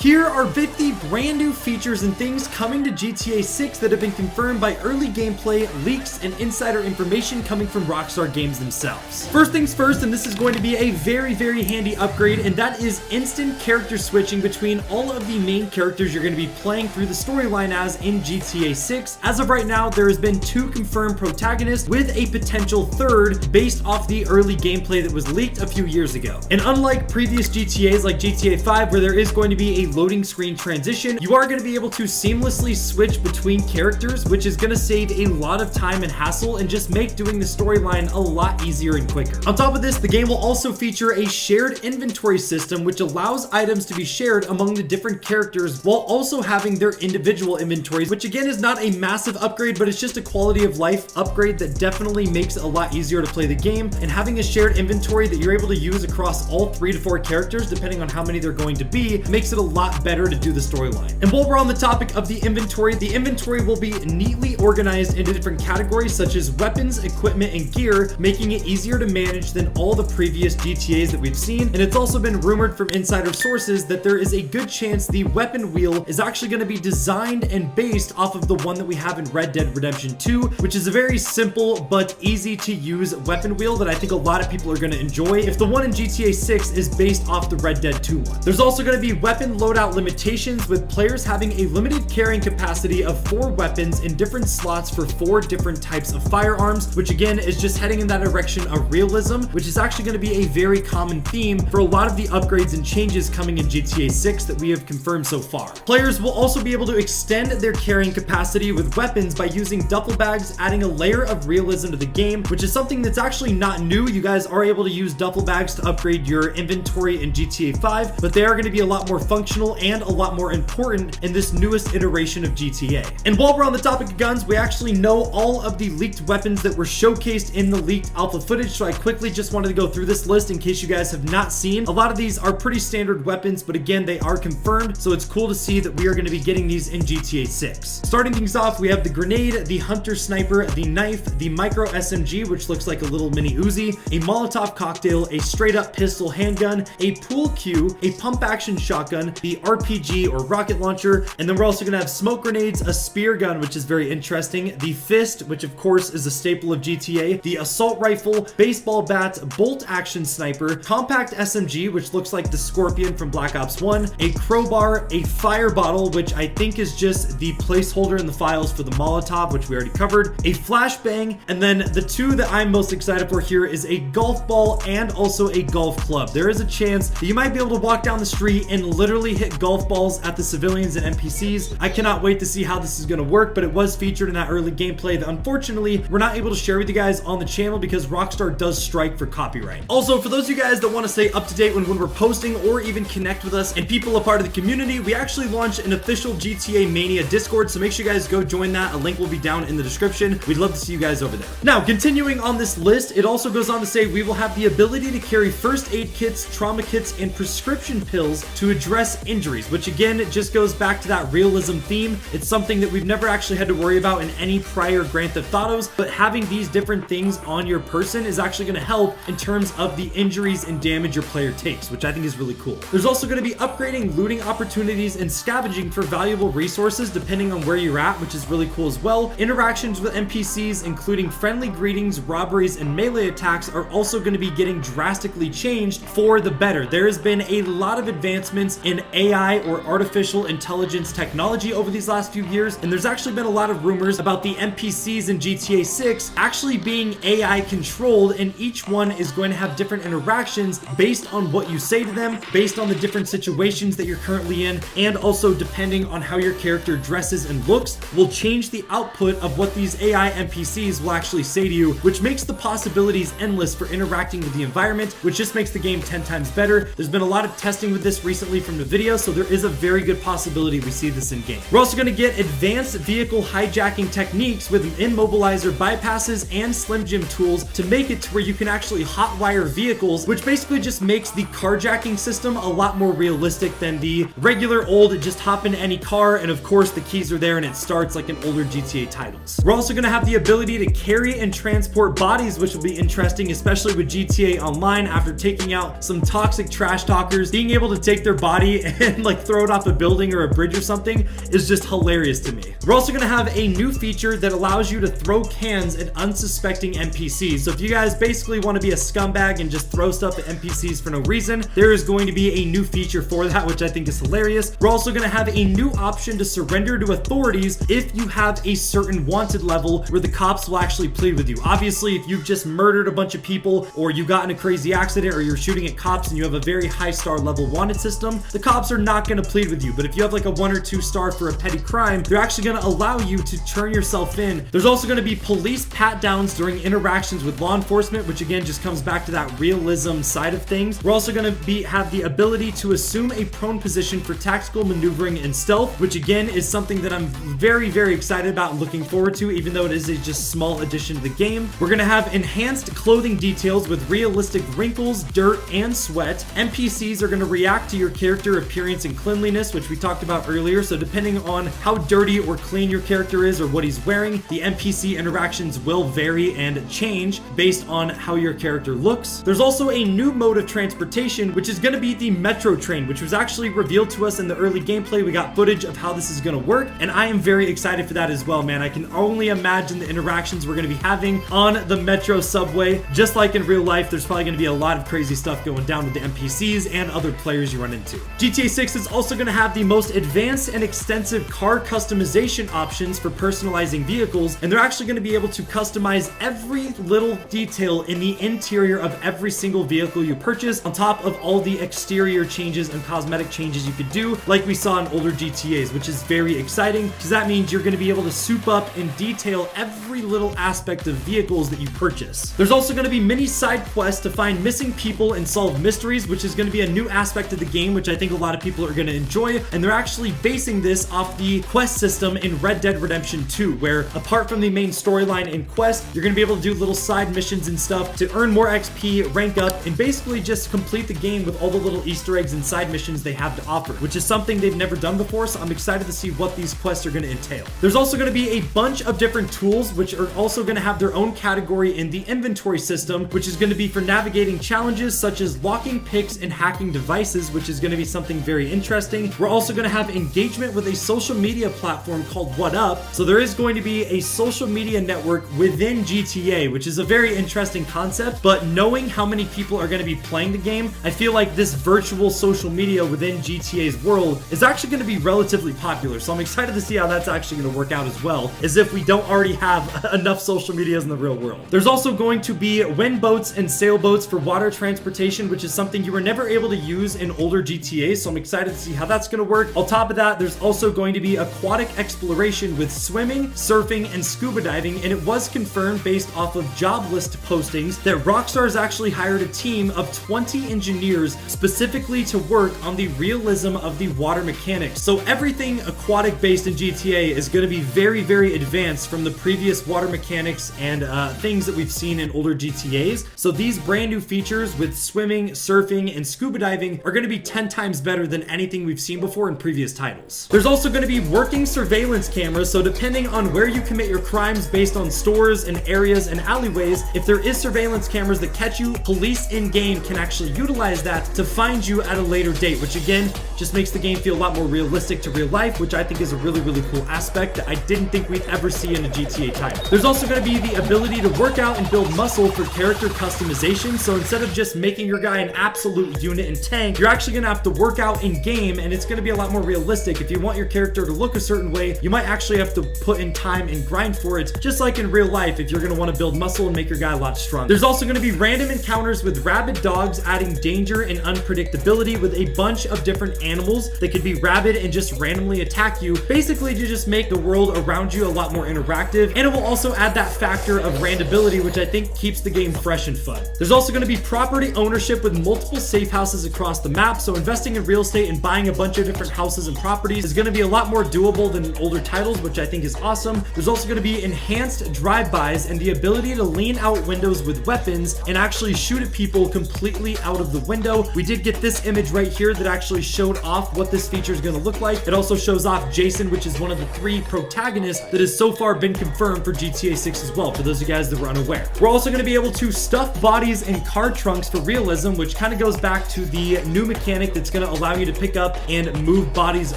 Here are 50 brand new features and things coming to GTA 6 that have been confirmed by early gameplay, leaks, and insider information coming from Rockstar Games themselves. First things first, and this is going to be a very handy upgrade, and that is instant character switching between all of the main characters you're going to be playing through the storyline as in GTA 6. As of right now, there has been 2 confirmed protagonists with a potential third based off the early gameplay that was leaked a few years ago. And unlike previous GTAs like GTA 5, where there is going to be a loading screen transition, you are going to be able to seamlessly switch between characters, which is going to save a lot of time and hassle and just make doing the storyline a lot easier and quicker. On top of this, the game will also feature a shared inventory system, which allows items to be shared among the different characters while also having their individual inventories, which again is not a massive upgrade, but it's just a quality of life upgrade that definitely makes it a lot easier to play the game. And having a shared inventory that you're able to use across all 3 to 4 characters, depending on how many they're going to be, makes it a lot better to do the storyline. And while we're on the topic of the inventory will be neatly organized into different categories such as weapons, equipment, and gear, making it easier to manage than all the previous GTAs that we've seen. And it's also been rumored from insider sources that there is a good chance the weapon wheel is actually going to be designed and based off of the one that we have in Red Dead Redemption 2, which is a very simple but easy to use weapon wheel that I think a lot of people are going to enjoy if the one in GTA 6 is based off the Red Dead 2 one. There's also going to be weapon loadout limitations, with players having a limited carrying capacity of 4 weapons in different slots for 4 different types of firearms, which again is just heading in that direction of realism, which is actually going to be a very common theme for a lot of the upgrades and changes coming in GTA 6 that we have confirmed so far. Players will also be able to extend their carrying capacity with weapons by using duffel bags, adding a layer of realism to the game, which is something that's actually not new. You guys are able to use duffel bags to upgrade your inventory in GTA 5, but they are going to be a lot more functional and a lot more important in this newest iteration of GTA. And while we're on the topic of guns, we actually know all of the leaked weapons that were showcased in the leaked alpha footage, so I quickly just wanted to go through this list in case you guys have not seen. A lot of these are pretty standard weapons, but again, they are confirmed, so it's cool to see that we are going to be getting these in GTA 6. Starting things off, we have the grenade, the hunter sniper, the knife, the micro SMG, which looks like a little mini Uzi, a Molotov cocktail, a straight up pistol handgun, a pool cue, a pump action shotgun, the RPG or rocket launcher, and then we're also going to have smoke grenades, a spear gun, which is very interesting, the fist, which of course is a staple of GTA, the assault rifle, baseball bat, bolt action sniper, compact SMG, which looks like the Scorpion from Black Ops 1, a crowbar, a fire bottle, which I think is just the placeholder in the files for the Molotov, which we already covered, a flashbang, and then the 2 that I'm most excited for here is a golf ball and also a golf club. There is a chance that you might be able to walk down the street and literally hit golf balls at the civilians and NPCs. I cannot wait to see how this is going to work, but it was featured in that early gameplay that unfortunately we're not able to share with you guys on the channel because Rockstar does strike for copyright. Also, for those of you guys that want to stay up to date when we're posting or even connect with us and people a part of the community, we actually launched an official GTA Mania Discord, so make sure you guys go join that. A link will be down in the description. We'd love to see you guys over there. Now, continuing on this list, it also goes on to say we will have the ability to carry first aid kits, trauma kits, and prescription pills to address injuries, which again just goes back to that realism theme. It's something that we've never actually had to worry about in any prior Grand Theft Autos, but having these different things on your person is actually going to help in terms of the injuries and damage your player takes, which I think is really cool. There's also going to be upgrading looting opportunities and scavenging for valuable resources depending on where you're at, which is really cool as well. Interactions with NPCs, including friendly greetings, robberies, and melee attacks, are also going to be getting drastically changed for the better. There has been a lot of advancements in AI or artificial intelligence technology over these last few years, and there's actually been a lot of rumors about the NPCs in GTA 6 actually being AI controlled, and each one is going to have different interactions based on what you say to them, based on the different situations that you're currently in, and also depending on how your character dresses and looks will change the output of what these AI NPCs will actually say to you, which makes the possibilities endless for interacting with the environment, which just makes the game 10 times better. There's been a lot of testing with this recently from the video, so there is a very good possibility we see this in game. We're also going to get advanced vehicle hijacking techniques with immobilizer bypasses and Slim Jim tools to make it to where you can actually hotwire vehicles, which basically just makes the carjacking system a lot more realistic than the regular old just hop in any car and of course the keys are there and it starts like in older GTA titles. We're also going to have the ability to carry and transport bodies, which will be interesting, especially with GTA Online after taking out some toxic trash talkers. Being able to take their body and like throw it off a building or a bridge or something is just hilarious to me. We're also gonna have a new feature that allows you to throw cans at unsuspecting NPCs. So if you guys basically want to be a scumbag and just throw stuff at NPCs for no reason, there is going to be a new feature for that, which I think is hilarious. We're also gonna have a new option to surrender to authorities if you have a certain wanted level where the cops will actually plead with you. Obviously, if you've just murdered a bunch of people, or you got in a crazy accident, or you're shooting at cops and you have a very high star level wanted system, the cops are not going to plead with you. But if you have like a 1 or 2 star for a petty crime, they're actually going to allow you to turn yourself in. There's also going to be police pat downs during interactions with law enforcement, which again just comes back to that realism side of things. We're also going to have the ability to assume a prone position for tactical maneuvering and stealth, which again is something that I'm very, very excited about and looking forward to, even though it is a just small addition to the game. We're going to have enhanced clothing details with realistic wrinkles, dirt, and sweat. NPCs are going to react to your character appearance and cleanliness, which we talked about earlier. So depending on how dirty or clean your character is or what he's wearing, the NPC interactions will vary and change based on how your character looks. There's also a new mode of transportation, which is going to be the metro train, which was actually revealed to us in the early gameplay. We got footage of how this is going to work, and I am very excited for that as well, man. I can only imagine the interactions we're going to be having on the metro subway. Just like in real life, there's probably going to be a lot of crazy stuff going down with the NPCs and other players you run into. GTA 6 is also going to have the most advanced and extensive car customization options for personalizing vehicles, and they're actually going to be able to customize every little detail in the interior of every single vehicle you purchase, on top of all the exterior changes and cosmetic changes you could do like we saw in older GTAs, which is very exciting because that means you're going to be able to soup up and detail every little aspect of vehicles that you purchase. There's also going to be many side quests to find missing people and solve mysteries, which is going to be a new aspect of the game, which I think a lot of people are going to enjoy, and they're actually basing this off the quest system in Red Dead Redemption 2, where apart from the main storyline and quest, you're going to be able to do little side missions and stuff to earn more XP, rank up, and basically just complete the game with all the little Easter eggs and side missions they have to offer, which is something they've never done before, so I'm excited to see what these quests are going to entail. There's also going to be a bunch of different tools, which are also going to have their own category in the inventory system, which is going to be for navigating challenges such as locking picks and hacking devices, which is going to be something very interesting. We're also going to have engagement with a social media platform called What Up, so there is going to be a social media network within GTA, which is a very interesting concept, but knowing how many people are going to be playing the game, I feel like this virtual social media within GTA's world is actually going to be relatively popular, so I'm excited to see how that's actually going to work out as well, as if we don't already have enough social medias in the real world. There's also going to be wind boats and sailboats for water transportation, which is something you were never able to use in older GTAs, so I'm excited to see how that's going to work. On top of that, there's also going to be aquatic exploration with swimming, surfing, and scuba diving, and it was confirmed based off of job list postings that Rockstar has actually hired a team of 20 engineers specifically to work on the realism of the water mechanics. So everything aquatic based in GTA is going to be very, very advanced from the previous water mechanics and things that we've seen in older GTAs. So these brand new features with swimming, surfing, and scuba diving are going to be 10 times better than anything we've seen before in previous titles. There's also going to be working surveillance cameras, so depending on where you commit your crimes based on stores and areas and alleyways, if there is surveillance cameras that catch you, police in-game can actually utilize that to find you at a later date, which again just makes the game feel a lot more realistic to real life, which I think is a really, really cool aspect that I didn't think we'd ever see in a GTA title. There's also going to be the ability to work out and build muscle for character customization, so instead of just making your guy an absolute unit and tank, you're actually going to have to work out in game, and it's going to be a lot more realistic. If you want your character to look a certain way, you might actually have to put in time and grind for it, just like in real life if you're going to want to build muscle and make your guy a lot stronger. There's also going to be random encounters with rabid dogs, adding danger and unpredictability with a bunch of different animals that could be rabid and just randomly attack you, basically to just make the world around you a lot more interactive, and it will also add that factor of randability, which I think keeps the game fresh and fun. There's also going to be property ownership with multiple safe houses across the map, so investing in real estate and buying a bunch of different houses and properties is going to be a lot more doable than older titles, which I think is awesome. There's also going to be enhanced drive-bys and the ability to lean out windows with weapons and actually shoot at people completely out of the window. We did get this image right here that actually showed off what this feature is going to look like. It also shows off Jason, which is one of the 3 protagonists that has so far been confirmed for GTA 6 as well, for those of you guys that were unaware. We're also going to be able to stuff bodies in car trunks for realism, which kind of goes back to the new mechanic that's going to allow you to pick up and move bodies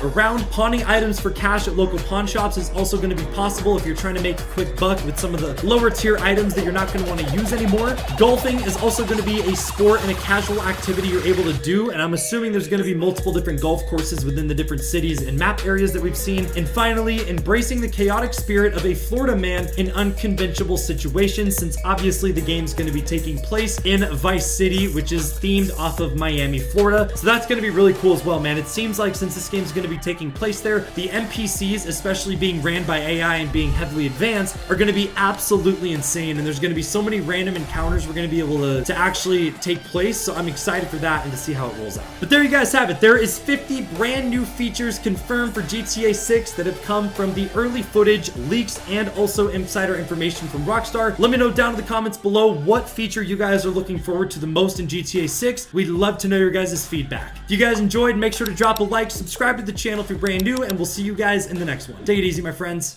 around. Pawning items for cash at local pawn shops is also going to be possible if you're trying to make a quick buck with some of the lower tier items that you're not going to want to use anymore. Golfing is also going to be a sport and a casual activity you're able to do, and I'm assuming there's going to be multiple different golf courses within the different cities and map areas that we've seen. And finally, embracing the chaotic spirit of a Florida man in unconventional situations, since obviously the game's going to be taking place in Vice City, which is themed off of Miami, Florida. So that's going to be really cool as well, man. It seems like since this game's going to be taking place there, the NPCs, especially being ran by AI and being heavily advanced, are going to be absolutely insane, and there's going to be so many random encounters we're going to be able to actually take place. So I'm excited for that and to see how it rolls out. But there you guys have it. There is 50 brand new features confirmed for GTA 6 that have come from the early footage, leaks, and also insider information from Rockstar. Let me know down in the comments below what feature you guys are looking forward to the most in GTA 6. We'd love to know your guys' feedback. If you guys enjoyed, make sure to drop a like, subscribe to the channel if you're brand new, and we'll see you guys in the next one. Take it easy, my friends.